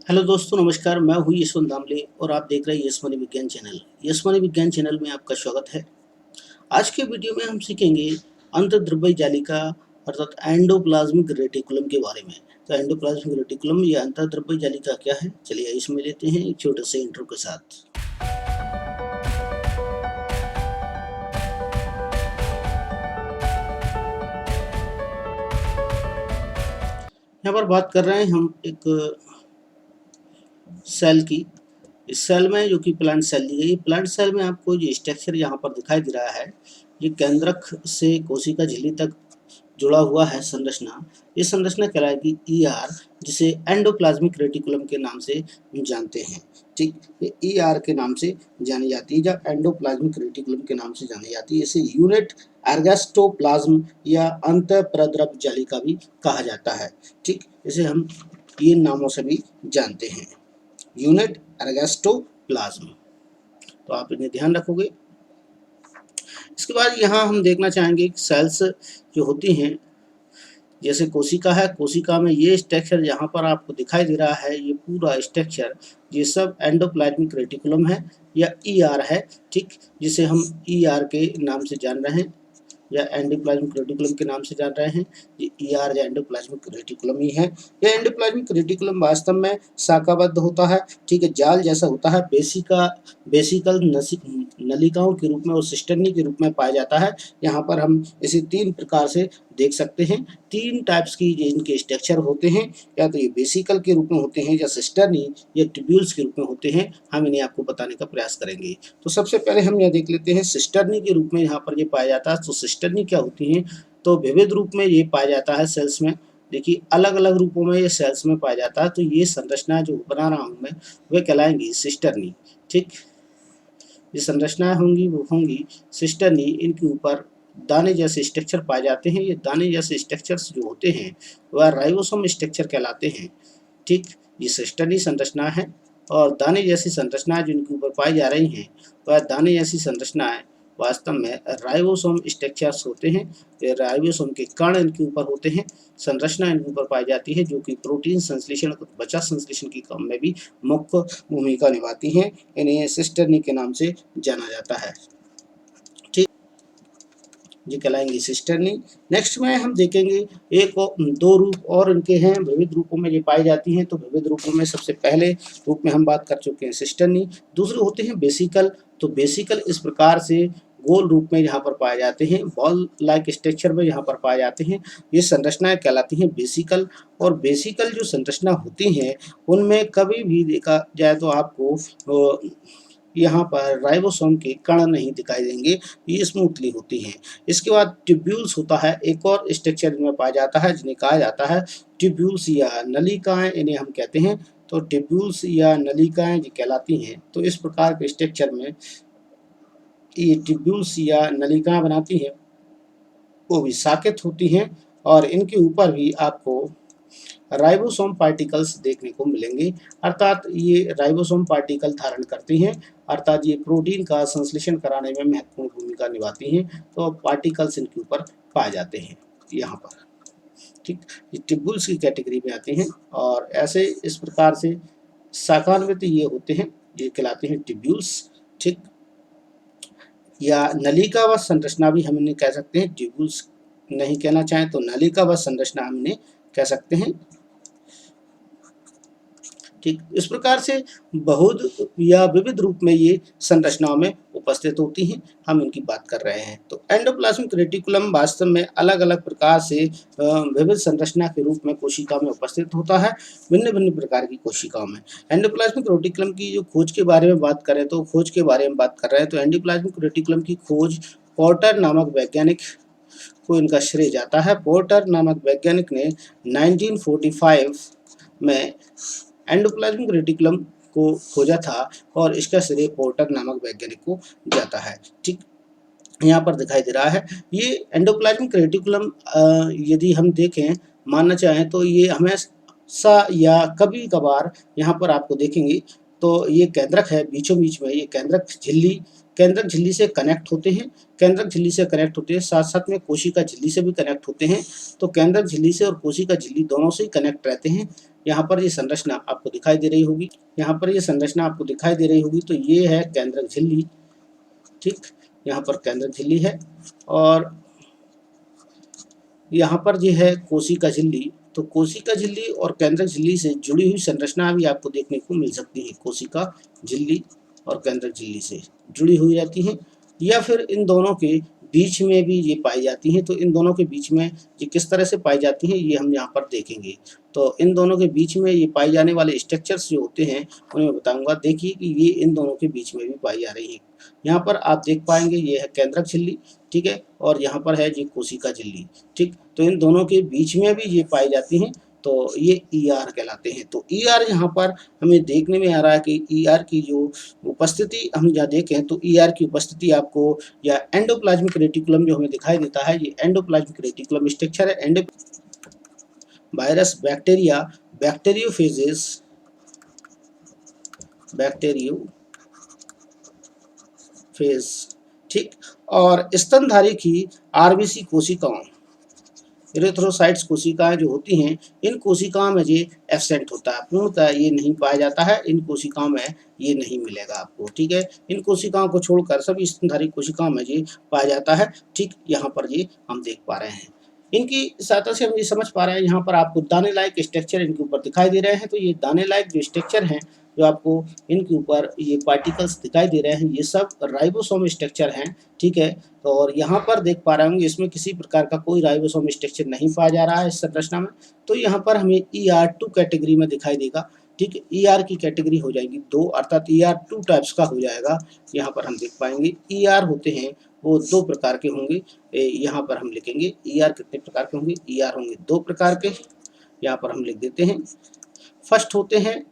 Hello दोस्तों, नमस्कार। मैं हूँ यशवंत दामले और आप देख रहे हैं यस मनी विज्ञान चैनल। यस मनी विज्ञान चैनल में आपका स्वागत है। आज के वीडियो में हम सीखेंगे अंतर्द्रव्य जालिका अर्थात एंडोप्लाज्मिक रेटिकुलम के बारे में। तो एंडोप्लाज्मिक रेटिकुलम या अंतर्द्रव्य जालिका क्या है, चलिए इसमें लेते हैं एक छोटे से इंट्रो के साथ। यहाँ पर बात कर रहे हैं हम एक सेल की। इस सेल में जो कि प्लांट सेल ली गई, प्लांट सेल में आपको जो स्ट्रक्चर यहाँ पर दिखाई दे रहा है, ये केंद्रक से कोशिका झिल्ली तक जुड़ा हुआ है संरचना। ये संरचना कहलाएगी ईआर, जिसे एंडोप्लाज्मिक रेटिकुलम के नाम से जानते हैं। ठीक, ये ईआर के नाम से जानी जाती है, या एंडोप्लाज्मिक रेटिकुलम के नाम से जानी जाती है। इसे यूनिट एर्गास्टोप्लाज्म या अंतःप्रद्रव्य जालिका भी कहा जाता है। ठीक, इसे हम ये नामों से भी जानते हैं, यूनिट एर्गास्टोप्लाज्म। तो आप इन्हें ध्यान रखोगे। इसके बाद यहाँ हम देखना चाहेंगे कि सेल्स जो होती हैं, जैसे कोशिका है, कोशिका में ये स्ट्रक्चर यहाँ पर आपको दिखाई दे रहा है, ये पूरा स्ट्रक्चर, ये सब एंडोप्लाज्मिक रेटिकुलम है या ईआर है। ठीक, जिसे हम ईआर के नाम से जान रहे हैं या एंडोप्लाज्मिक रेटिकुलम के नाम से जान रहे हैं। ये ईआर या एंडोप्लाज्मिक रेटिकुलम ही है। यह एंडोप्लाज्मिक रेटिकुलम वास्तव में शाखाबद्ध होता है। ठीक है, जाल जैसा होता है। बेसिकल नलिकाओं के रूप में और सिस्टर्नी के रूप में पाया जाता है। यहाँ पर हम इसे तीन प्रकार से देख सकते हैं। तीन टाइप्स की इनके स्ट्रक्चर होते हैं, या तो ये बेसिकल के रूप में होते हैं, या सिस्टर्नी या ट्यूब्यूल्स के रूप में होते हैं। हम इन्हें आपको बताने का प्रयास करेंगे। तो सबसे पहले हम यह देख लेते हैं सिस्टर्नी के रूप में यहाँ पर ये पाया जाता है। तो सिस्टर्नी क्या होती है, तो विविध रूप में ये पाया जाता है सेल्स में। देखिए, अलग अलग रूपों में ये सेल्स में पाया जाता है। तो ये संरचना जो बना रहा हूँ मैं, वे कहलाएंगी सिस्टर्नी। ठीक, ये संरचनाएं होंगी वो होंगी सिस्टर्नी। इनके ऊपर दाने जैसे स्ट्रक्चर पाए जाते हैं। ये दाने जैसे स्ट्रक्चर्स जो होते हैं वह राइबोसोम स्ट्रक्चर कहलाते हैं। ठीक, ये सिस्टर्नी संरचना है, और दाने जैसी संरचनाएं जिनके ऊपर पाई जा रही हैं वह दाने जैसी संरचनाएं वास्तव में राइबोसोम स्ट्रक्चर्स होते हैं। ये राइबोसोम के कण इनके ऊपर होते हैं, संरचना इनके ऊपर पाई जाती है, जो कि प्रोटीन संश्लेषण और त्वचा संश्लेषण की काम में भी मुख्य भूमिका निभाती हैं। इन्हें सिस्टर्नी के नाम से जाना जाता है। ठीक, ये कहलाएंगे सिस्टर्नी। नेक्स्ट में हम देखेंगे एक और दो रूप और इनके हैं, विविध रूपों में ये पाई जाती हैं। तो विविध रूपों में सबसे पहले रूप में हम बात कर चुके हैं सिस्टर्नी। दूसरे होते हैं बेसिकल। तो बेसिकल इस प्रकार से गोल रूप में यहाँ पर पाए जाते हैं, बॉल लाइक स्ट्रक्चर में यहाँ पर पाए जाते हैं। ये संरचनाएं कहलाती हैं बेसिकल। और बेसिकल जो संरचना होती हैं उनमें कभी भी देखा जाए तो आपको यहाँ पर राइबोसोम के कण नहीं दिखाई देंगे, ये स्मूथली होती हैं। इसके बाद ट्यूब्यूल्स होता है, एक और स्ट्रक्चर इनमें पाया जाता है जिन्हें कहा जाता है ट्यूब्यूल्स या नलिकाएं, इन्हें हम कहते हैं। तो ट्यूब्यूल्स या नलिकाएं जो कहलाती हैं, तो इस प्रकार के स्ट्रक्चर में ये ट्यूब्यूल्स या नलिकाएं बनाती हैं, वो भी साकेत होती हैं। और इनके ऊपर भी आपको राइबोसोम पार्टिकल्स देखने को मिलेंगे, अर्थात ये राइबोसोम पार्टिकल धारण करती हैं, अर्थात ये प्रोटीन का संश्लेषण कराने में महत्वपूर्ण भूमिका निभाती हैं। तो पार्टिकल्स इनके ऊपर पाए जाते हैं यहाँ पर। ठीक, ये ट्यूब्यूल्स की कैटेगरी में आते हैं, और ऐसे इस प्रकार से शाखान्वित ये होते हैं, ये कहलाते हैं ट्यूब्यूल्स। ठीक, या नलिका व संरचना भी हम इन्हें कह सकते हैं। ट्यूब्यूल्स नहीं कहना चाहें तो नलिका व संरचना हम इन्हें कह सकते हैं। ठीक, इस प्रकार से बहुत या विविध रूप में ये संरचनाओं में उपस्थित होती हैं, हम इनकी बात कर रहे हैं। तो एंडोप्लाज्मिक रेटिकुलम वास्तव में अलग अलग प्रकार से विविध संरचना के रूप में कोशिका में उपस्थित होता है, भिन्न भिन्न प्रकार की कोशिकाओं में। एंडोप्लाज्मिक रेटिकुलम की जो खोज के बारे में बात करें, तो खोज के बारे में बात कर रहे हैं, तो एंडोप्लाज्मिक रेटिकुलम की खोज पोर्टर नामक वैज्ञानिक को इनका श्रेय जाता है। पोर्टर नामक वैज्ञानिक ने 1945 में एंडोप्लाज्मिक रेटिकुलम को खोजा था, और इसका श्रेय पोर्टर नामक वैज्ञानिक को जाता है। ठीक, यहाँ पर दिखाई दे रहा है ये एंडोप्लाज्मिक रेटिकुलम। यदि हम देखें, मानना चाहें तो ये हमेशा या कभी कभार यहाँ पर आपको देखेंगे तो ये केंद्रक है, बीचों बीच में ये केंद्रक झिल्ली से कनेक्ट होते हैं, साथ साथ में कोशिका झिल्ली से भी कनेक्ट होते हैं। तो केंद्रक झिल्ली से और कोशिका झिल्ली दोनों से ही कनेक्ट रहते हैं। यहाँ पर ये संरचना आपको दिखाई दे रही होगी, तो ये है केंद्रक झिल्ली। ठीक, यहाँ पर केंद्रक झिल्ली है और यहाँ पर जो है कोशिका झिल्ली। तो कोशिका झिल्ली और केंद्रक झिल्ली से जुड़ी हुई संरचना भी आपको देखने को मिल सकती है। कोशिका झिल्ली और केंद्रक झिल्ली से जुड़ी हुई रहती हैं, या फिर इन दोनों के बीच में भी ये पाई जाती हैं। तो इन दोनों के बीच में ये किस तरह से पाई जाती हैं ये हम यहाँ पर देखेंगे। तो इन दोनों के बीच में ये पाई जाने वाले स्ट्रक्चर्स जो होते हैं उन्हें मैं बताऊंगा। देखिए कि ये इन दोनों के बीच में भी पाई जा रही है। यहाँ पर आप देख पाएंगे ये है केंद्रक झिल्ली, ठीक है, और यहाँ पर है ये कोशिका झिल्ली। ठीक, तो इन दोनों के बीच में भी ये पाई जाती हैं, तो ये ER कहलाते हैं। तो ER यहाँ पर हमें देखने में आ रहा है कि ER की जो उपस्थिति हम जहाँ देखें तो ER की उपस्थिति आपको, या एंडोप्लाज्मिक रेटिकुलम जो हमें दिखाई देता है, ये एंडोप्लाज्मिक रेटिकुलम स्ट्रक्चर है। वायरस, बैक्टीरिया, बैक्टीरियोफेज, ठीक, और स्तनधारी की RBC कोशिकाओं, इरेथ्रोसाइट्स कोशिकाएं जो होती हैं, इन कोशिकाओं में ये एब्सेंट होता है, पूर्णतः ये नहीं पाया जाता है। इन कोशिकाओं में ये नहीं मिलेगा आपको, ठीक है। इन कोशिकाओं को छोड़कर सभी स्तनधारी कोशिकाओं में ये पाया जाता है। ठीक, यहाँ पर ये हम देख पा रहे हैं। इनकी सहायता से हम ये समझ पा रहे हैं, यहाँ पर आपको दाने लायक स्ट्रक्चर इनके ऊपर दिखाई दे रहे हैं। तो ये दाने लायक जो स्ट्रक्चर हैं, जो आपको इनके ऊपर ये पार्टिकल्स दिखाई दे रहे हैं, ये सब राइबोसोम स्ट्रक्चर हैं, ठीक है। और यहाँ पर देख पा रहे होंगे इसमें किसी प्रकार का कोई राइबोसोम स्ट्रक्चर नहीं पाया जा रहा है इस संरचना में। तो यहाँ पर हमें ER2 कैटेगरी में दिखाई देगा। ठीक, ER की कैटेगरी हो जाएगी 2, अर्थात ER2 टाइप्स का हो जाएगा। यहाँ पर हम देख पाएंगे ER होते हैं वो 2 प्रकार के होंगे। यहाँ पर हम लिखेंगे ER कितने प्रकार के होंगे, ER होंगे 2 प्रकार के। यहाँ पर हम लिख देते हैं। फर्स्ट होते हैं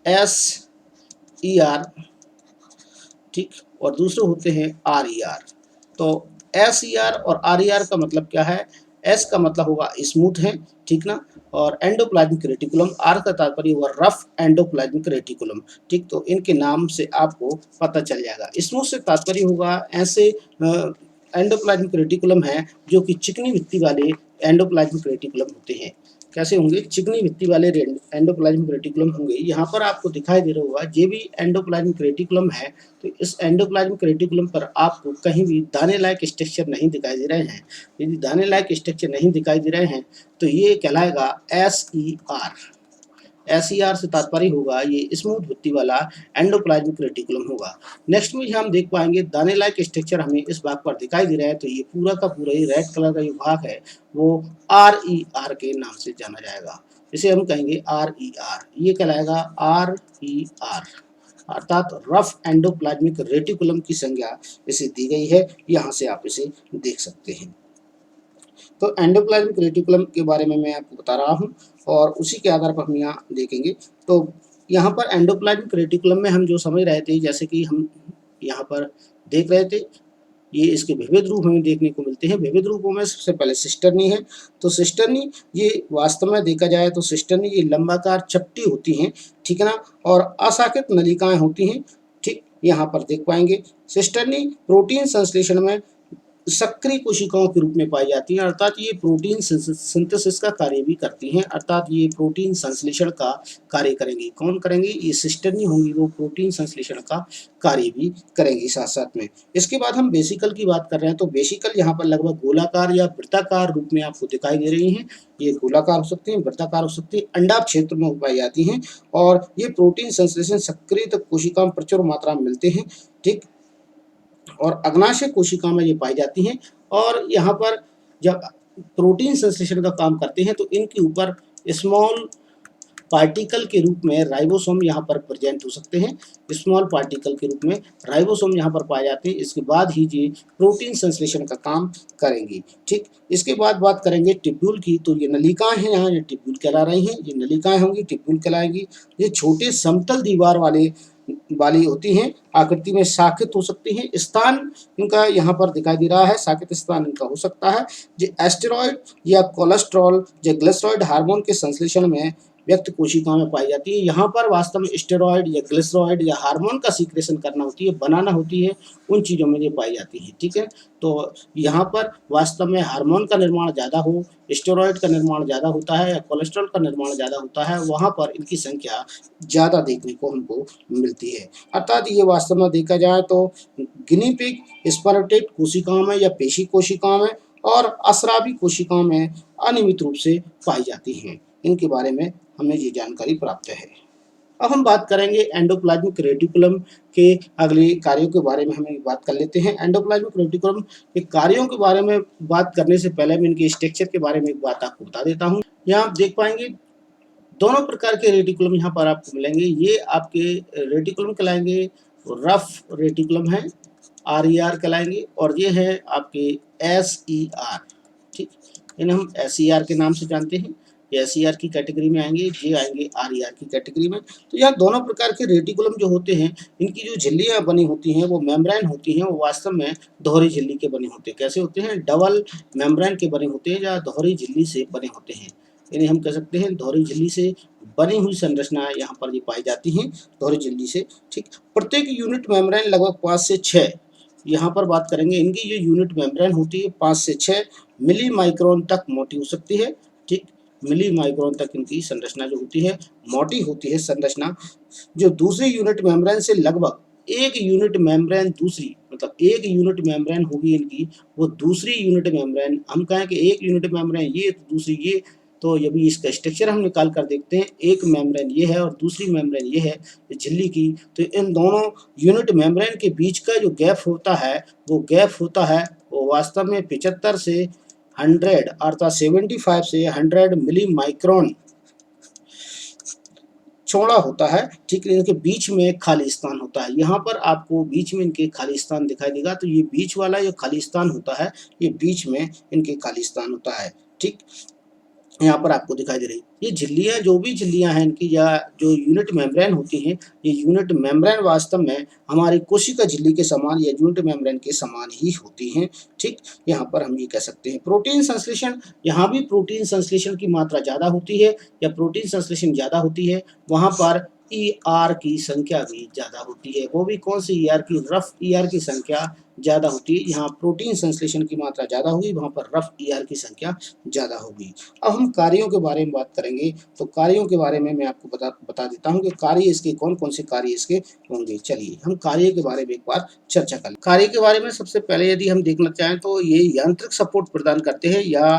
SER, ठीक, और दूसरे होते हैं RER। तो SER और RER का मतलब क्या है? S का मतलब होगा स्मूथ है, ठीक ना, और एंडोप्लाज्मिक रेटिकुलम, R का तात्पर्य होगा रफ एंडोप्लाज्मिक रेटिकुलम। ठीक, तो इनके नाम से आपको पता चल जाएगा। स्मूथ से तात्पर्य होगा ऐसे एंडोप्लाज्मिक रेटिकुलम है जो कि चिकनी भित्ति वाले एंडोप्लाज्मिक रेटिकुलम होते हैं। कैसे होंगे? चिकनी भित्ति वाले एंडोप्लाज्मिक रेटिकुलम होंगे। यहाँ पर आपको दिखाई दे रहा होगा ये भी एंडोप्लाज्मिक रेटिकुलम है। तो इस एंडोप्लाज्मिक रेटिकुलम पर आपको कहीं भी दाने लायक स्ट्रक्चर नहीं दिखाई दे रहे हैं। यदि दाने लायक स्ट्रक्चर नहीं दिखाई दे रहे हैं तो ये कहलाएगा SER। SER से तात्पर्य होगा ये स्मूथ भित्ति वाला एंडोप्लाज्मिक रेटिकुलम होगा। नेक्स्ट में हम देख पाएंगे दाने लायक स्ट्रक्चर हमें इस भाग पर दिखाई दे रहा है। तो ये पूरा का पूरा ही रेड कलर का जो भाग है वो RER के नाम से जाना जाएगा। इसे हम कहेंगे RER। ये कहलाएगा RER, अर्थात रफ एंडोप्लाज्मिक रेटिकुलम की संज्ञा इसे दी गई है। यहाँ से आप इसे देख सकते हैं। तो एंडोप्लाज्मिक रेटिकुलम के बारे में मैं आपको बता रहा हूँ और उसी के आधार पर हम यहाँ देखेंगे। तो यहाँ पर एंडोप्लाज्मिक रेटिकुलम में हम जो समझ रहे थे, जैसे कि हम यहाँ पर देख रहे थे, ये इसके विविध रूप हमें देखने को मिलते हैं। विविध रूपों में सबसे पहले सिस्टर्नी है। तो सिस्टर्नी ये वास्तव में देखा जाए तो सिस्टर्नी ये लंबाकार चपटी होती हैं, ठीक है ना, और अशाखित नलिकाएं होती हैं। ठीक, यहाँ पर देख पाएंगे सिस्टर्नी प्रोटीन संश्लेषण में सक्रिय कोशिकाओं के रूप में पाई जाती हैं, अर्थात ये प्रोटीन सिंथेसिस का कार्य भी करती हैं, अर्थात ये प्रोटीन संश्लेषण का कार्य करेंगी। कौन करेंगी? ये सिस्टर्नी होंगी, वो प्रोटीन संश्लेषण का कार्य भी करेंगी साथ साथ में। इसके बाद हम वेसिकल की बात कर रहे हैं। तो वेसिकल यहाँ पर लगभग गोलाकार या वृत्ताकार रूप में आपको दिखाई दे रही हैं। ये गोलाकार हो सकती हैं, वृत्ताकार हो सकती है, अंडाभ क्षेत्र में पाई जाती हैं और ये प्रोटीन संश्लेषण सक्रिय कोशिका में प्रचुर मात्रा में मिलते हैं। ठीक, और अग्नाशय कोशिका में ये पाई जाती हैं। और यहाँ पर जब प्रोटीन संश्लेषण का काम करते हैं तो इनके ऊपर स्मॉल पार्टिकल के रूप में राइबोसोम यहाँ पर प्रेजेंट हो सकते हैं। स्मॉल पार्टिकल के रूप में राइबोसोम यहाँ पर पाए जाते हैं। इसके बाद ही ये प्रोटीन संश्लेषण का काम करेंगी। ठीक, इसके बाद बात करेंगे टिब्यूल की। तो ये नलिकाएं हैं, यहाँ ये टिब्यूल कहला रही हैं, ये नलिकाएं होंगी, टिब्यूल कहलाएंगी। ये छोटे समतल दीवार वाली होती हैं, आकृति में शाखित हो सकती हैं। स्थान इनका यहाँ पर दिखाई दे रहा है, शाखित स्थान इनका हो सकता है जो एस्टेरॉयड या कोलेस्ट्रॉल या ग्लिसरॉयड हार्मोन के संश्लेषण में व्यक्त कोशिकाओं में पाई जाती है। यहाँ पर वास्तव में स्टेरॉयड या ग्लिसरॉयड या हार्मोन का सीक्रेशन करना होती है, बनाना होती है, उन चीज़ों में ये पाई जाती है। ठीक है, तो यहाँ पर वास्तव में हार्मोन का निर्माण ज़्यादा हो, स्टेरॉयड का निर्माण ज़्यादा होता है या कोलेस्ट्रॉल का निर्माण ज़्यादा होता है, वहाँ पर इनकी संख्या ज़्यादा देखने को हमको मिलती है। अर्थात ये वास्तव में देखा जाए तो गिनी पिग स्पर्मेटेड कोशिकाओं में या पेशी कोशिकाओं में और अस्रावी कोशिकाओं में अनियमित रूप से पाई जाती हैं। इनके बारे में हमें ये जानकारी प्राप्त है। अब हम बात करेंगे एंडोप्लाज्मिक रेटिकुलम के अगले कार्यों के बारे में हमें बात कर लेते हैं। एंडोप्लाज्मिक रेटिकुलम के कार्यों के बारे में बात करने से पहले मैं इनके स्ट्रक्चर के बारे में एक बात आपको बता देता हूँ। यहाँ आप देख पाएंगे दोनों प्रकार के रेटिकुलम यहाँ पर आपको मिलेंगे। ये आपके रेटिकुलम कहलाएंगे, रफ रेटिकुलम है, RER कहलाएंगे, और ये है आपके SER। ठीक, इन्हें हम SER के नाम से जानते हैं। ये SER की कैटेगरी में आएंगे, ये आएंगे RER की कैटेगरी में। तो यहाँ दोनों प्रकार के रेटिकुलम जो होते हैं, इनकी जो झिल्लियाँ बनी होती हैं, वो मेम्ब्रेन होती हैं, वो वास्तव में दोहरी झिल्ली के बने होते हैं। कैसे होते हैं? डबल मेम्ब्रेन के बने होते हैं या दोहरी झिल्ली से बने होते हैं। इन्हें हम कह सकते हैं दोहरी झिल्ली से बनी हुई संरचना यहाँ पर ये पाई जाती हैं, दोहरी झिल्ली से। ठीक, प्रत्येक यूनिट मेम्ब्रेन लगभग 5 से 6, यहाँ पर बात करेंगे इनकी जो यूनिट मेम्ब्रेन होती है 5 से 6 मिली माइक्रोन तक मोटी हो सकती है। ठीक, मिली माइक्रोन तक इनकी संरचना जो होती है मोटी होती है संरचना, जो दूसरी यूनिट मेम्ब्रेन से लगभग एक यूनिट मेम्ब्रेन दूसरी, मतलब एक यूनिट मेम्ब्रेन होगी इनकी, वो दूसरी यूनिट मेम्ब्रेन, हम कहें कि एक यूनिट मेम्ब्रेन ये तो दूसरी ये, तो यदि इसका स्ट्रक्चर हम निकाल कर देखते हैं, एक मेम्ब्रेन ये है और दूसरी मेम्ब्रेन ये है झिल्ली की, तो इन दोनों यूनिट मेम्ब्रेन के बीच का जो गैप होता है, वो गैप होता है वो वास्तव में 75 से 100 अर्थात 75 से 100 मिली माइक्रोन चौड़ा होता है। ठीक है, इनके बीच में खाली स्थान होता है। यहाँ पर आपको बीच में इनके खाली स्थान दिखाई देगा, तो ये बीच वाला जो खाली स्थान होता है, ये बीच में इनके खाली स्थान होता है। ठीक, यहाँ पर आपको दिखाई दे रही ये झिल्लियाँ, जो भी झिल्लियाँ हैं इनकी या जो यूनिट मेम्ब्रेन होती हैं, ये यूनिट मेम्ब्रेन वास्तव में हमारी कोशिका झिल्ली के समान या यूनिट मेम्ब्रेन के समान ही होती हैं। ठीक, यहाँ पर हम ये कह सकते हैं। प्रोटीन संश्लेषण, यहाँ भी प्रोटीन संश्लेषण की मात्रा ज़्यादा होती है या प्रोटीन संश्लेषण ज़्यादा होती है, वहाँ पर ER की संख्या भी ज़्यादा होती है। वो भी कौन सी ER की? रफ ER की संख्या ज़्यादा होती है। यहाँ प्रोटीन संश्लेषण की मात्रा ज़्यादा होगी, वहाँ पर रफ ER की संख्या ज़्यादा होगी। अब हम कार्यों के बारे में बात करेंगे, तो कार्यों के बारे में मैं आपको बता देता हूँ कि कार्य इसके कौन कौन से कार्य इसके होंगे। चलिए हम कार्य के बारे में एक बार चर्चा कर लें। कार्य के बारे में सबसे पहले यदि हम देखना चाहें तो ये यांत्रिक सपोर्ट प्रदान करते हैं या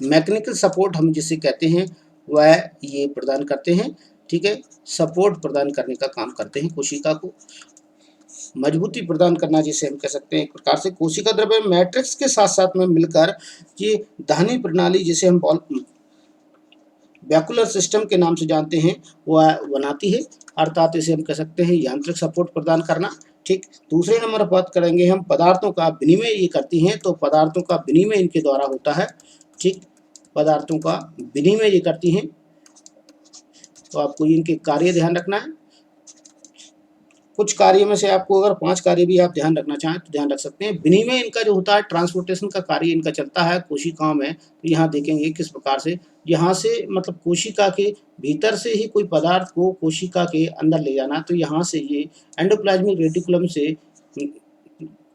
मैकेनिकल सपोर्ट हम जिसे कहते हैं, वह ये प्रदान करते हैं। ठीक है, सपोर्ट प्रदान करने का काम करते हैं, कोशिका को मजबूती प्रदान करना जिसे हम कह सकते हैं। एक प्रकार से कोशिका द्रव्य मैट्रिक्स के साथ साथ में मिलकर ये दहनी प्रणाली जिसे हम वैक्यूलर सिस्टम के नाम से जानते हैं, वह बनाती है। अर्थात इसे हम कह सकते हैं यांत्रिक सपोर्ट प्रदान करना। ठीक, दूसरे नंबर पर बात करेंगे हम पदार्थों का विनिमय ये करती हैं, तो पदार्थों का विनिमय इनके द्वारा होता है। ठीक, पदार्थों का विनिमय ये करती हैं, तो आपको इनके कार्य ध्यान रखना है। कुछ कार्य में से आपको अगर 5 कार्य भी आप ध्यान रखना चाहें तो ध्यान रख सकते हैं। विनिमय इनका जो होता है, ट्रांसपोर्टेशन का कार्य इनका चलता है कोशिकाओं में। तो यहाँ देखेंगे किस प्रकार से, यहाँ से मतलब कोशिका के भीतर से ही कोई पदार्थ को कोशिका के अंदर ले जाना, तो यहाँ से ये एंडोप्लाज्मिक रेटिकुलम से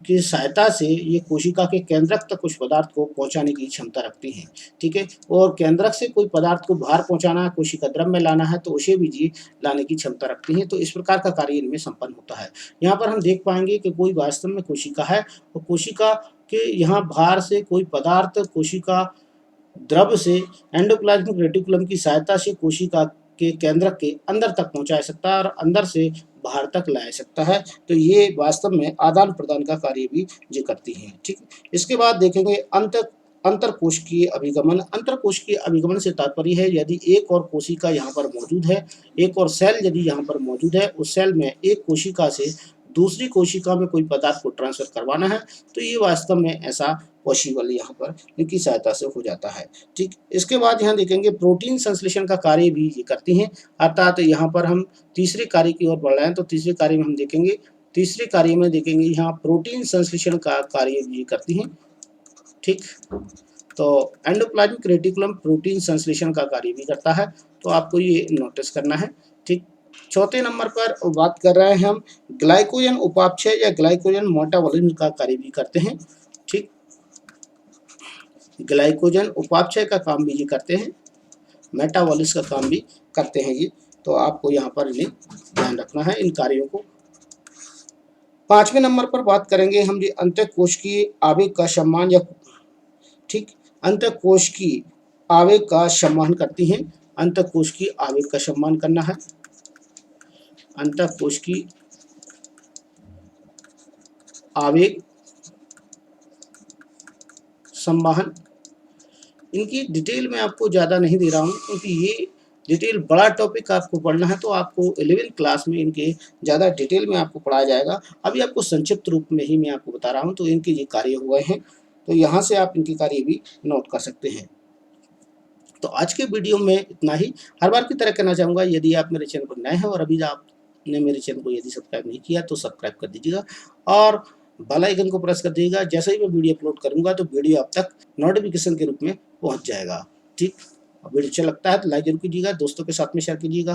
की सहायता से ये कोशिका के केंद्रक तक कुछ पदार्थ को पहुंचाने की क्षमता रखती हैं। ठीक है, और केंद्रक से कोई पदार्थ को बाहर पहुंचाना है, कोशिका द्रव्य में लाना है, तो उसे भी ये लाने की क्षमता रखती हैं। तो इस प्रकार का कार्य इनमें संपन्न होता है। यहाँ पर हम देख पाएंगे कि कोई वास्तव में कोशिका है और कोशिका के यहाँ बाहर से कोई पदार्थ कोशिका द्रव्य से एंडोप्लाज्मिक रेटिकुलम की सहायता से कोशिका के केंद्रक के अंदर तक पहुंचा सकता है और अंदर से बाहर तक ला सकता है। तो ये वास्तव में आदान प्रदान का कार्य भी ये करती हैं। ठीक, इसके बाद देखेंगे अंतरकोशिकीय अभिगमन। अंतरकोशिकीय अभिगमन से तात्पर्य है यदि एक और कोशिका यहाँ पर मौजूद है, एक और सेल यदि यहाँ पर मौजूद है, उस सेल में एक कोशिका से दूसरी कोशिका में कोई पदार्थ को ट्रांसफर करवाना है, तो ये वास्तव में ऐसा पॉसिबल यहाँ पर इनकी सहायता से हो जाता है। ठीक, इसके बाद यहाँ देखेंगे प्रोटीन संश्लेषण का कार्य भी ये करती हैं। अर्थात यहाँ पर हम तीसरे कार्य की ओर बढ़ रहे हैं, तो तीसरे कार्य में हम देखेंगे, तीसरे कार्य में देखेंगे यहाँ प्रोटीन संश्लेषण का कार्य भी करती हैं। ठीक, तो एंडोप्लाज्मिक रेटिकुलम प्रोटीन संश्लेषण का कार्य भी करता है। तो आपको ये नोटिस करना है। ठीक, चौथे नंबर पर बात कर रहे हैं हम ग्लाइकोजन उपापचय या ग्लाइकोजन मेटाबॉलिज्म का कार्य भी करते हैं। ठीक, ग्लाइकोजन उपापचय का काम भी ये करते हैं, मेटाबॉलिज्म का काम भी करते हैं ये, तो आपको यहाँ पर इन्हें ध्यान रखना है इन कार्यों को। पांचवें नंबर पर बात करेंगे हम जी अंतःकोशिकीय आवेग का सम्मान या ठीक, अंतःकोशिकीय आवेग का सम्मान करती हैं। अंतःकोशिकीय आवेग का सम्मान करना है, अंतःकोशिकीय आवेग संवहन। इनकी डिटेल में आपको ज़्यादा नहीं दे रहा हूँ क्योंकि ये डिटेल बड़ा टॉपिक आपको पढ़ना है, तो आपको 11वीं क्लास में इनके ज़्यादा डिटेल में आपको पढ़ाया जाएगा। अभी आपको संक्षिप्त रूप में ही मैं आपको बता रहा हूँ, तो इनके ये कार्य हुए हैं, तो यहाँ से आप इनके कार्य भी नोट कर सकते हैं। तो आज के वीडियो में इतना ही। हर बार की तरह कहना चाहूँगा, यदि आप मेरे चैनल पर नए हैं और अभी आपने मेरे चैनल को यदि सब्सक्राइब नहीं किया तो सब्सक्राइब कर दीजिएगा और बेल आइकन को प्रेस कर दीजिएगा। जैसे ही मैं वीडियो अपलोड करूँगा तो वीडियो आप तक नोटिफिकेशन के रूप में पहुँच जाएगा। ठीक, वीडियो अच्छा लगता है तो लाइक जरूर कीजिएगा, दोस्तों के साथ में शेयर कीजिएगा।